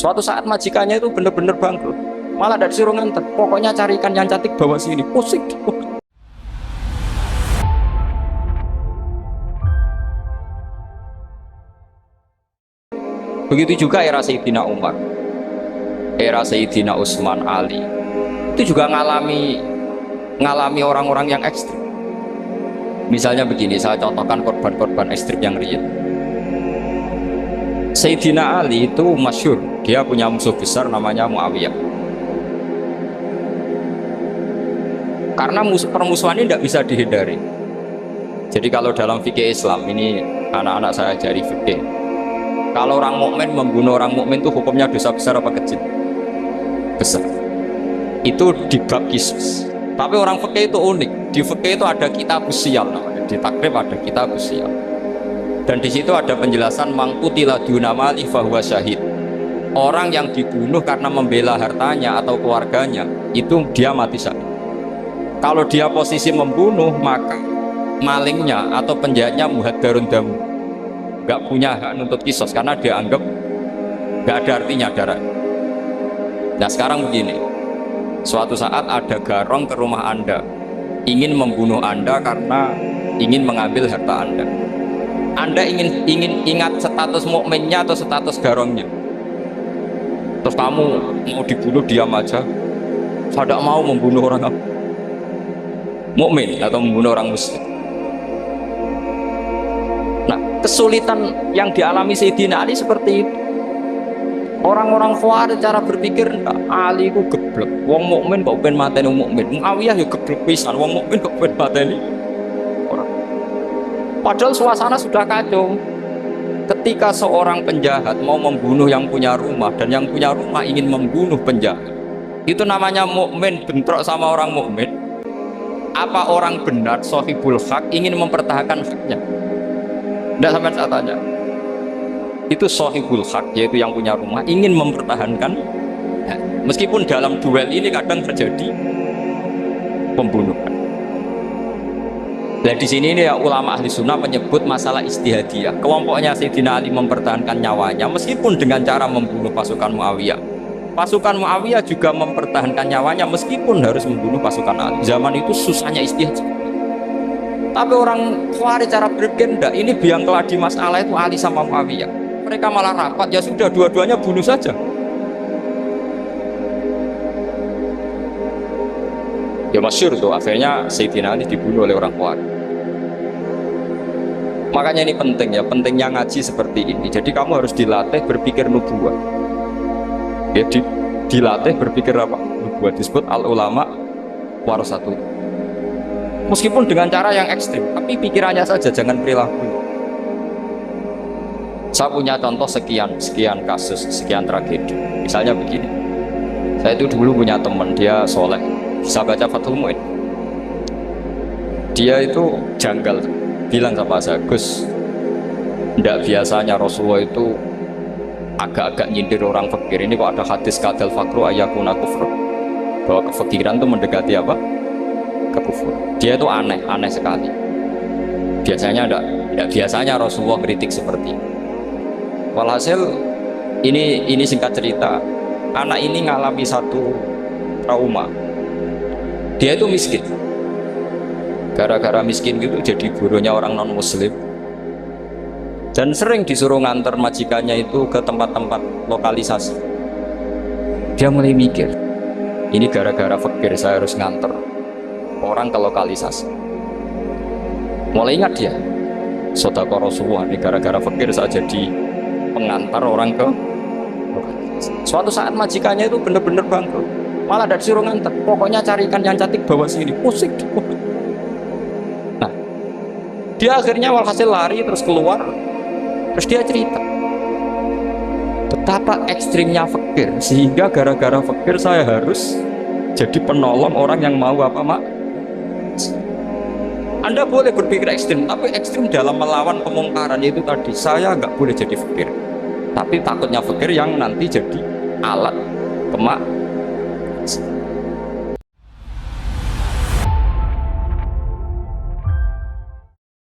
Suatu saat majikannya itu bener-bener bangkrut, malah ada disuruh nganter, pokoknya carikan yang cantik bawa sini. Pusing. Begitu juga era Sayyidina Umar, era Sayyidina Utsman, Ali, itu juga ngalami orang-orang yang ekstrim. Misalnya begini, saya contohkan korban-korban ekstrim yang real. Sayyidina Ali itu masyhur, dia punya musuh besar namanya Muawiyah. Karena permusuhan ini tidak bisa dihindari. Jadi kalau dalam fikih Islam, ini anak-anak saya ajari fikih, kalau orang mukmin membunuh orang mukmin itu hukumnya dosa besar apa kecil? Besar. Itu di bab kisus. Tapi orang fikih itu unik. Di fikih itu ada kitab usial namanya. Di takrib ada kitab usial. Dan di situ ada penjelasan mangkutila dunamali fahuwa syahid. Orang yang dibunuh karena membela hartanya atau keluarganya, itu dia mati syahid. Kalau dia posisi membunuh, maka malingnya atau penjahatnya muhaddarun damu, nggak punya hak nuntut kisos karena dia anggap nggak ada artinya darah. Nah sekarang begini, suatu saat ada garong ke rumah Anda, ingin membunuh Anda karena ingin mengambil harta Anda. Anda ingin ingat status mukminnya atau status garongnya. Terus kamu mau dibunuh diam aja, saya tidak mau membunuh orang mukmin atau membunuh orang muslim. Nah, kesulitan yang dialami Sayyidina Ali seperti itu. Orang-orang Khawarij cara berpikir, Ali ku geblek, wong mukmin kok ben mateni wong mukmin. Muawiyah ya geblek pisan, wong mukmin kok ben mateni orang. Padahal suasana sudah kacau. Ketika seorang penjahat mau membunuh yang punya rumah dan yang punya rumah ingin membunuh penjahat, itu namanya mukmin bentrok sama orang mukmin. Apa orang benar sahibul hak ingin mempertahankan haknya? Tidak sampai saya tanya. Itu sahibul hak, yaitu yang punya rumah ingin mempertahankan hak. Meskipun dalam duel ini kadang terjadi pembunuhan. Nah di sini ini ya, ulama ahli sunnah menyebut masalah istihadiyah. Kelompoknya Sayyidina Ali mempertahankan nyawanya meskipun dengan cara membunuh pasukan Muawiyah. Pasukan Muawiyah juga mempertahankan nyawanya meskipun harus membunuh pasukan Ali. Zaman itu susahnya istihad. Tapi orang Khawarij cara berpikir enggak, ini biang keladi masalah itu Ali sama Muawiyah. Mereka malah rapat, ya sudah dua-duanya bunuh saja. Ya masyhur tuh, akhirnya Sayyidina Ali dibunuh oleh orang Khawarij. Makanya ini penting ya, pentingnya ngaji seperti ini. Jadi kamu harus dilatih berpikir nubuwah. Ya, dilatih berpikir apa? Nubuwah, disebut al-ulama warasatun. Meskipun dengan cara yang ekstrim, tapi pikirannya saja, jangan perilaku. Saya punya contoh sekian kasus, sekian tragedi. Misalnya begini, saya itu dulu punya teman, dia soleh, bisa baca Fathul Mu'in. Dia itu janggal, bilang sama saya, Gus, tidak biasanya Rasulullah itu agak-agak nyindir orang fakir. Ini kok ada hadis kadal fakru ayakuna kufur, bahwa kefakiran itu mendekati apa? Kekufur. Dia itu aneh sekali. Biasanya tidak biasanya Rasulullah kritik seperti ini. Walhasil ini singkat cerita, anak ini ngalami satu trauma. Dia itu miskin. Gara-gara miskin gitu jadi burunya orang non muslim. Dan sering disuruh nganter majikannya itu ke tempat-tempat lokalisasi. Dia mulai mikir, ini gara-gara fakir saya harus nganter orang ke lokalisasi. Mulai ingat dia, sedekah Rasulullah, ini gara-gara fakir saya jadi pengantar orang ke lokalisasi. Suatu saat majikannya itu bener-bener bangkrut, malah ada disuruh nganter, pokoknya carikan yang cantik bawa sini. Pusing. Nah, dia akhirnya walhasil lari terus keluar. Terus dia cerita betapa ekstrimnya fakir, sehingga gara-gara fakir saya harus jadi penolong orang yang mau apa mak. Anda boleh berpikir ekstrim, tapi ekstrim dalam melawan kemungkaran itu tadi. Saya nggak boleh jadi fakir, tapi takutnya fakir yang nanti jadi alat kemak.